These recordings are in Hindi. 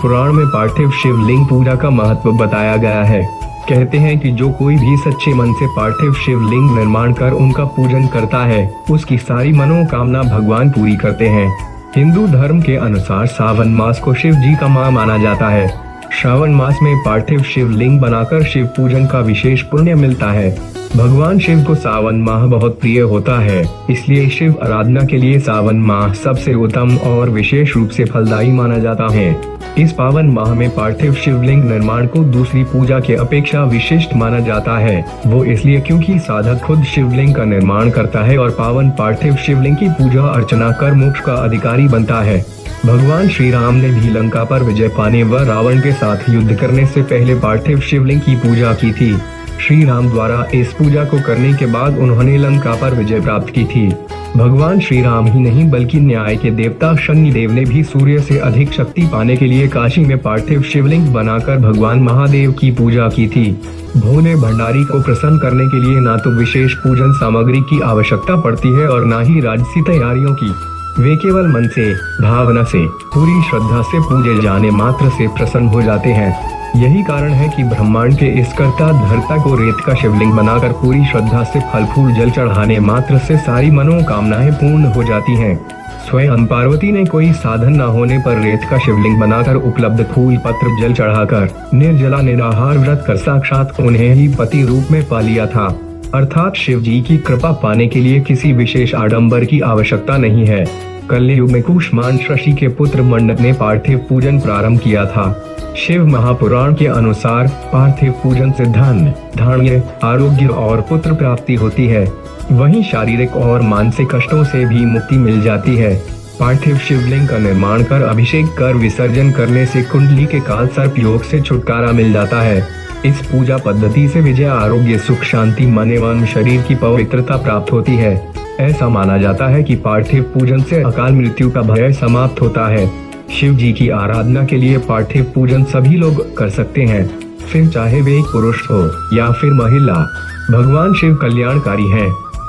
पुराण में पार्थिव शिवलिंग पूजा का महत्व बताया गया है। कहते हैं कि जो कोई भी सच्चे मन से पार्थिव शिवलिंग निर्माण कर उनका पूजन करता है, उसकी सारी मनोकामना भगवान पूरी करते हैं। हिंदू धर्म के अनुसार सावन मास को शिव जी का माह माना जाता है। श्रावण मास में पार्थिव शिवलिंग बनाकर शिव पूजन का विशेष पुण्य मिलता है। भगवान शिव को सावन माह बहुत प्रिय होता है, इसलिए शिव आराधना के लिए सावन माह सबसे उत्तम और विशेष रूप से फलदायी माना जाता है। इस पावन माह में पार्थिव शिवलिंग निर्माण को दूसरी पूजा के अपेक्षा विशिष्ट माना जाता है। वो इसलिए क्योंकि साधक खुद शिवलिंग का निर्माण करता है और पावन पार्थिव शिवलिंग की पूजा अर्चना कर मोक्ष का अधिकारी बनता है। भगवान श्री राम ने भी लंका पर विजय पाने व रावण के साथ युद्ध करने से पहले पार्थिव शिवलिंग की पूजा की थी। श्री राम द्वारा इस पूजा को करने के बाद उन्होंने लंका पर विजय प्राप्त की थी। भगवान श्री राम ही नहीं बल्कि न्याय के देवता शनिदेव ने भी सूर्य से अधिक शक्ति पाने के लिए काशी में पार्थिव शिवलिंग बनाकर भगवान महादेव की पूजा की थी। भोले भंडारी को प्रसन्न करने के लिए न तो विशेष पूजन सामग्री की आवश्यकता पड़ती है और न ही राजसी तैयारियों की। वे केवल मन से, भावना से, पूरी श्रद्धा से पूजे जाने मात्र से प्रसन्न हो जाते हैं। यही कारण है कि ब्रह्मांड के इस कर्ता धर्ता को रेत का शिवलिंग बनाकर पूरी श्रद्धा से फल फूल जल चढ़ाने मात्र से सारी मनोकामनाएं पूर्ण हो जाती हैं। स्वयं पार्वती ने कोई साधन न होने पर रेत का शिवलिंग बनाकर उपलब्ध फूल पत्र जल चढ़ाकर निर्जला निराहार व्रत कर साक्षात उन्हें ही पति रूप में पा लिया था। अर्थात शिव जी की कृपा पाने के लिए किसी विशेष आडंबर की आवश्यकता नहीं है। कलयुग में कुष्मांड ऋषि के पुत्र मंडक ने पार्थिव पूजन प्रारंभ किया था। शिव महापुराण के अनुसार पार्थिव पूजन से धन, धान्य, आरोग्य और पुत्र प्राप्ति होती है। वहीं शारीरिक और मानसिक कष्टों से भी मुक्ति मिल जाती है। पार्थिव शिवलिंग का निर्माण कर अभिषेक कर विसर्जन करने से कुंडली के काल सर्प योग से छुटकारा मिल जाता है। इस पूजा पद्धति से विजय, आरोग्य, सुख, शांति, मन एवं शरीर की पवित्रता प्राप्त होती है। ऐसा माना जाता है कि पार्थिव पूजन से अकाल मृत्यु का भय समाप्त होता है। शिव जी की आराधना के लिए पार्थिव पूजन सभी लोग कर सकते हैं, फिर चाहे वे पुरुष हो या फिर महिला। भगवान शिव कल्याणकारी हैं।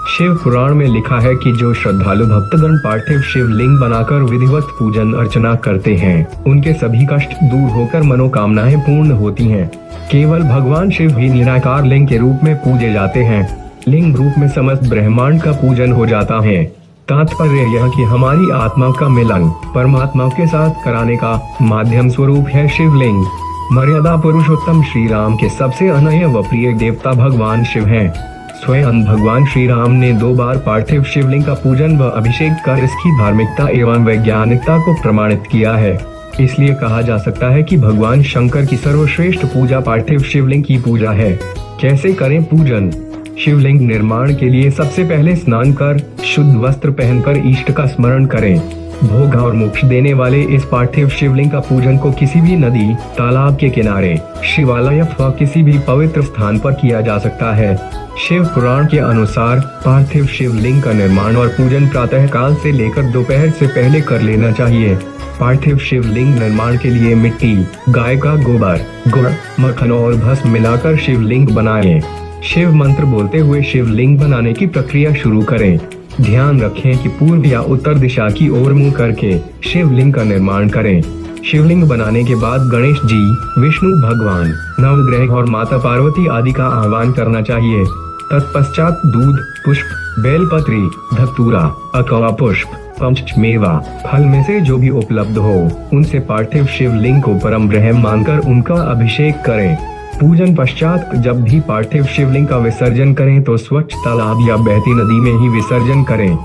शिव पुराण में लिखा है कि जो श्रद्धालु भक्तगण पार्थिव शिवलिंग बनाकर विधिवत पूजन अर्चना करते हैं, उनके सभी कष्ट दूर होकर मनोकामनाएं पूर्ण होती हैं। केवल भगवान शिव ही निराकार लिंग के रूप में पूजे जाते हैं। लिंग रूप में समस्त ब्रह्मांड का पूजन हो जाता है। तात्पर्य यह कि हमारी आत्मा का मिलन परमात्मा के साथ कराने का माध्यम स्वरूप है शिवलिंग। मर्यादा पुरुषोत्तम श्री राम के सबसे अनन्य व प्रिय देवता भगवान शिव हैं। स्वयं भगवान श्री राम ने 2 बार पार्थिव शिवलिंग का पूजन व अभिषेक कर इसकी धार्मिकता एवं वैज्ञानिकता को प्रमाणित किया है। इसलिए कहा जा सकता है कि भगवान शंकर की सर्वश्रेष्ठ पूजा पार्थिव शिवलिंग की पूजा है। कैसे करें पूजन? शिवलिंग निर्माण के लिए सबसे पहले स्नान कर शुद्ध वस्त्र पहनकर इष्ट का स्मरण करें। भोग और मोक्ष देने वाले इस पार्थिव शिवलिंग का पूजन को किसी भी नदी, तालाब के किनारे, शिवालय अथवा किसी भी पवित्र स्थान पर किया जा सकता है। शिव पुराण के अनुसार पार्थिव शिवलिंग का निर्माण और पूजन प्रातः काल से लेकर दोपहर से पहले कर लेना चाहिए। पार्थिव शिवलिंग निर्माण के लिए मिट्टी, गाय का गोबर, गुड़, मक्खन और भस्म मिलाकर शिवलिंग बनाएं। शिव मंत्र बोलते हुए शिवलिंग बनाने की प्रक्रिया शुरू करें। ध्यान रखें कि पूर्व या उत्तर दिशा की ओर मुंह करके शिवलिंग का निर्माण करें। शिवलिंग बनाने के बाद गणेश जी, विष्णु भगवान, नवग्रह और माता पार्वती आदि का आह्वान करना चाहिए। तत्पश्चात दूध, पुष्प, बेलपत्री, धतूरा, अकवा पुष्प, पंचमेवा, फल में से जो भी उपलब्ध हो उनसे पार्थिव शिवलिंग को परम ब्रह्म मानकर उनका अभिषेक करें। पूजन पश्चात जब भी पार्थिव शिवलिंग का विसर्जन करें तो स्वच्छ तालाब या बहती नदी में ही विसर्जन करें।